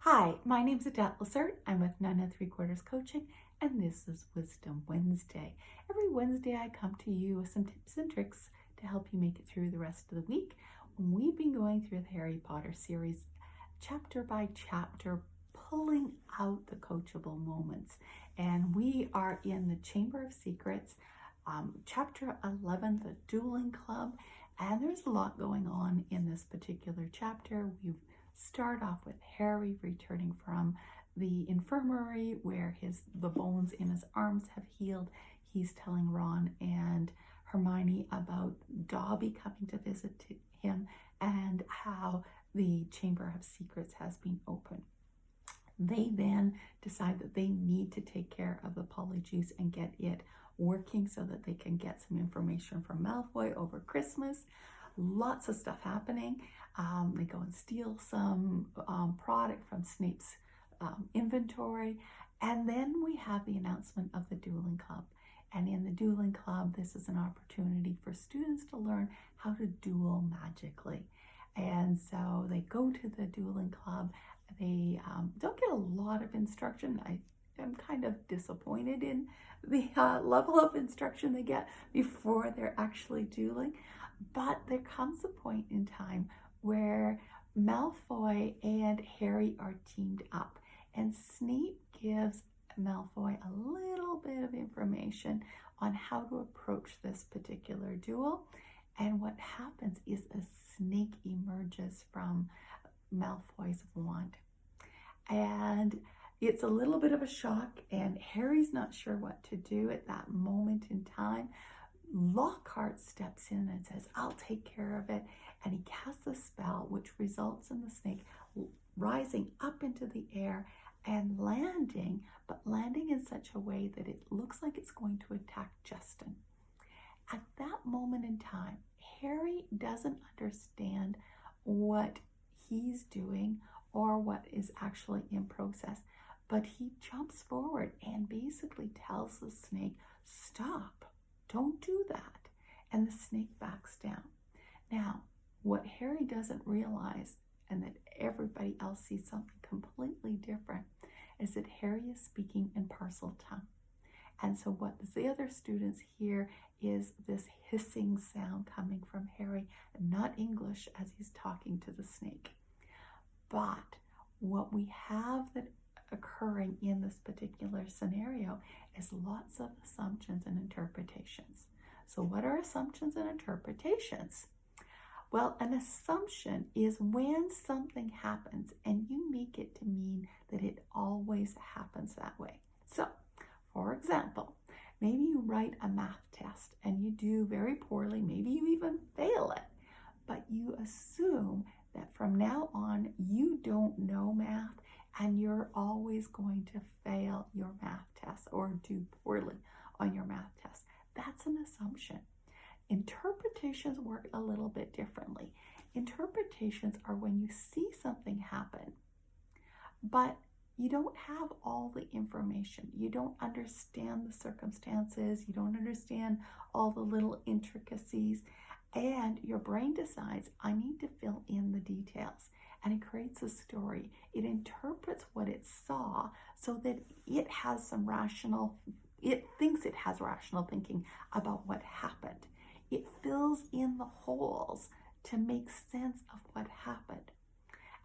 Hi, my name's Adele Lessert. I'm with None 3/4 Coaching, and this is Wisdom Wednesday. Every Wednesday, I come to you with some tips and tricks to help you make it through the rest of the week. We've been going through the Harry Potter series, chapter by chapter, pulling out the coachable moments. And we are in the Chamber of Secrets, chapter 11, the Dueling Club. And there's a lot going on in this particular chapter. We start off with Harry returning from the infirmary where the bones in his arms have healed. He's telling Ron and Hermione about Dobby coming to visit him and how the Chamber of Secrets has been opened. They then decide that they need to take care of the Polyjuice and get it working so that they can get some information from Malfoy over Christmas. Lots of stuff happening. They go and steal some product from Snape's inventory. And then we have the announcement of the Dueling Club. And in the Dueling Club, this is an opportunity for students to learn how to duel magically. And so they go to the Dueling Club. They don't get a lot of instruction. I am kind of disappointed in the level of instruction they get before they're actually dueling. But there comes a point in time where Malfoy and Harry are teamed up, and Snape gives Malfoy a little bit of information on how to approach this particular duel. And what happens is a snake emerges from Malfoy's wand. And it's a little bit of a shock, and Harry's not sure what to do at that moment in time. Lockhart steps in and says, "I'll take care of it." And he casts a spell which results in the snake rising up into the air and landing, but landing in such a way that it looks like it's going to attack Justin. At that moment in time, Harry doesn't understand what he's doing or what is actually in process, but he jumps forward and basically tells the snake, "Stop, don't do that." And the snake backs down. Now, what Harry doesn't realize, and that everybody else sees something completely different, is that Harry is speaking in Parseltongue. And so what the other students hear is this hissing sound coming from Harry, not English, as he's talking to the snake. But what we have that occurring in this particular scenario is lots of assumptions and interpretations. So what are assumptions and interpretations? Well, an assumption is when something happens and you make it to mean that it always happens that way. So, for example, maybe you write a math test and you do very poorly, maybe you even fail it, but you assume that from now on you don't know math and you're always going to fail your math test or do poorly on your math test. That's an assumption. Interpretations work a little bit differently. Interpretations are when you see something happen, but you don't have all the information. You don't understand the circumstances. You don't understand all the little intricacies. And your brain decides, I need to fill in the details. And it creates a story. It interprets what it saw so that it thinks it has rational thinking about what happened. It fills in the holes to make sense of what happened.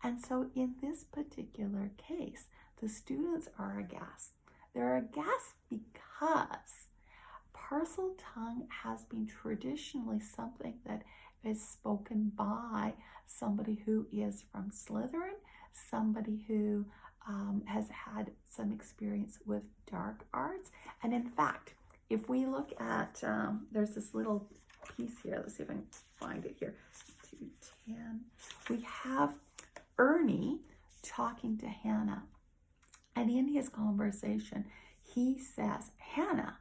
And so in this particular case, the students are aghast. They're aghast because Parseltongue has been traditionally something that is spoken by somebody who is from Slytherin, somebody who has had some experience with dark arts. And in fact, if we look at, there's this little piece here. Let's see if I can find it here. 210. We have Ernie talking to Hannah. And in his conversation, he says, "Hannah,"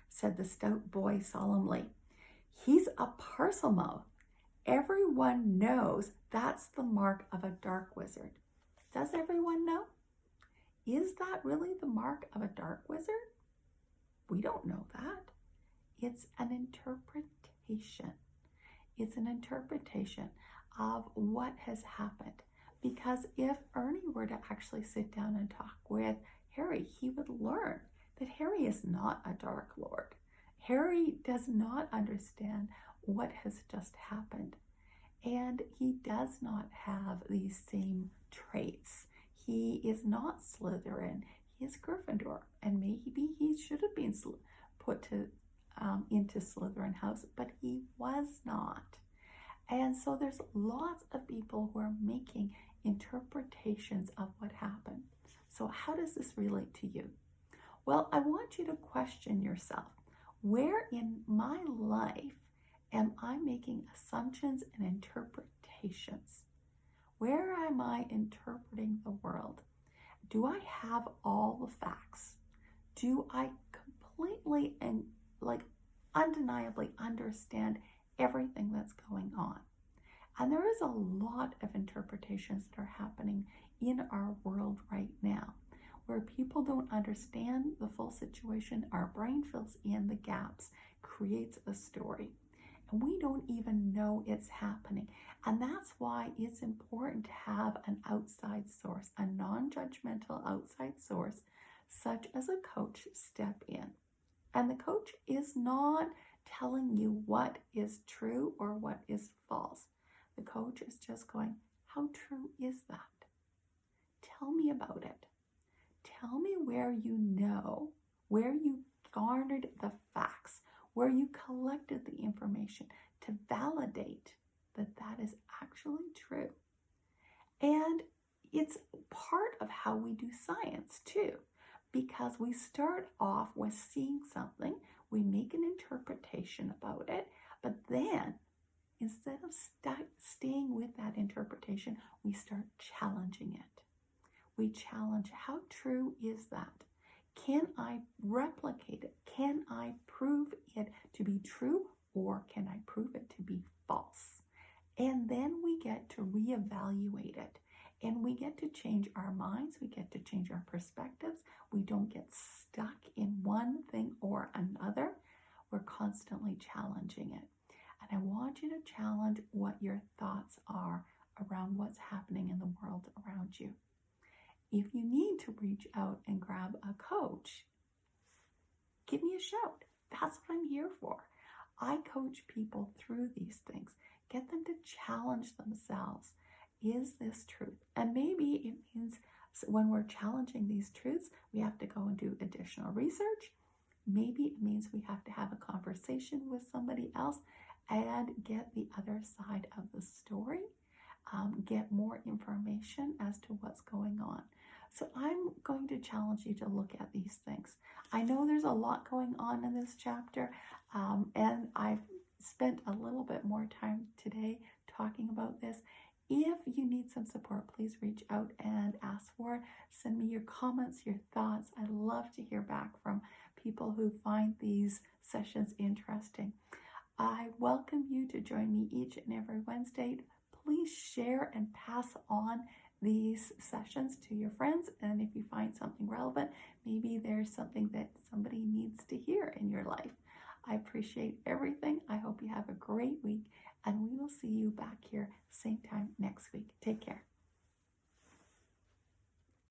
said the stout boy solemnly, "he's a Parselmouth. Everyone knows that's the mark of a dark wizard." Does everyone know? Is that really the mark of a dark wizard? We don't know that. It's an interpretation. It's an interpretation of what has happened. Because if Ernie were to actually sit down and talk with Harry, he would learn that Harry is not a Dark Lord. Harry does not understand what has just happened. And he does not have these same traits. He is not Slytherin. He is Gryffindor. And maybe he should have been put into Slytherin house, but he was not. And so there's lots of people who are making interpretations of what happened. So how does this relate to you? Well, I want you to question yourself. Where in my life am I making assumptions and interpretations? Where am I interpreting the world? Do I have all the facts? Do I completely and undeniably understand everything that's going on? And there is a lot of interpretations that are happening in our world right now, where people don't understand the full situation. Our brain fills in the gaps, creates a story, and we don't even know it's happening. And that's why it's important to have an outside source, a non-judgmental outside source, such as a coach, step in. And the coach is not telling you what is true or what is false. The coach is just going, how true is that? Tell me about it. Tell me where you know, where you garnered the facts, where you collected the information to validate that that is actually true. And it's part of how we do science too, because we start off with seeing something, we make an interpretation about it, but then instead of staying with that interpretation, we start challenging it. We challenge, how true is that? Can I replicate it? Can I prove it to be true, or can I prove it to be false? And then we get to reevaluate it. And we get to change our minds. We get to change our perspectives. We don't get stuck in one thing or another. We're constantly challenging it. And I want you to challenge what your thoughts are around what's happening in the world around you. If you need to reach out and grab a coach, give me a shout. That's what I'm here for. I coach people through these things, get them to challenge themselves. Is this truth? And maybe it means when we're challenging these truths, we have to go and do additional research. Maybe it means we have to have a conversation with somebody else and get the other side of the story, get more information as to what's going on. So I'm going to challenge you to look at these things. I know there's a lot going on in this chapter, and I've spent a little bit more time today talking about this. If you need some support, please reach out and ask for it. Send me your comments, your thoughts. I love to hear back from people who find these sessions interesting. I welcome you to join me each and every Wednesday. Please share and pass on these sessions to your friends. And if you find something relevant, maybe there's something that somebody needs to hear in your life. I appreciate everything. I hope you have a great week, and we will see you back here same time next week. Take care.